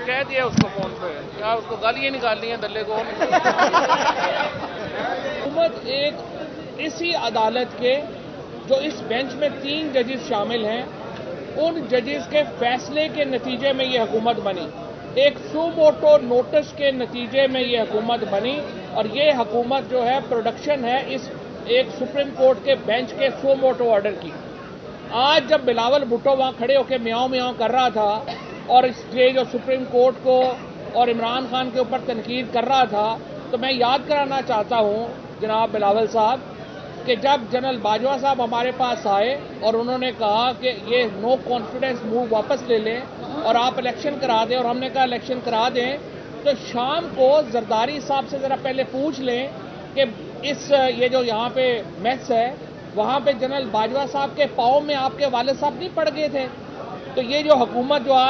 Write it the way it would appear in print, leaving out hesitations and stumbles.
کہہ دیا اس کو فون پہ، کیا اس کو گالیاں نکالنی ہیں دلے کو؟ حکومت ایک اسی عدالت کے جو اس بینچ میں 3 ججز شامل ہیں، ان ججز کے فیصلے کے نتیجے میں یہ حکومت بنی، ایک سو موٹو نوٹس کے نتیجے میں یہ حکومت بنی، اور یہ حکومت جو ہے پروڈکشن ہے اس ایک سپریم کورٹ کے بینچ کے سو موٹو آرڈر کی۔ آج جب بلاول بھٹو وہاں کھڑے ہو کے میاؤں میاؤں کر رہا تھا اور یہ جو سپریم کورٹ کو اور عمران خان کے اوپر تنقید کر رہا تھا، تو میں یاد کرانا چاہتا ہوں جناب بلاول صاحب کہ جب جنرل باجوہ صاحب ہمارے پاس آئے اور انہوں نے کہا کہ یہ نو کانفیڈنس موو واپس لے لیں اور آپ الیکشن کرا دیں، اور ہم نے کہا الیکشن کرا دیں، تو شام کو زرداری صاحب سے ذرا پہلے پوچھ لیں کہ یہ جو یہاں پہ میس ہے وہاں پہ جنرل باجوہ صاحب کے پاؤں میں آپ کے والد صاحب نہیں پڑ گئے تھے؟ تو یہ جو حکومت جو آج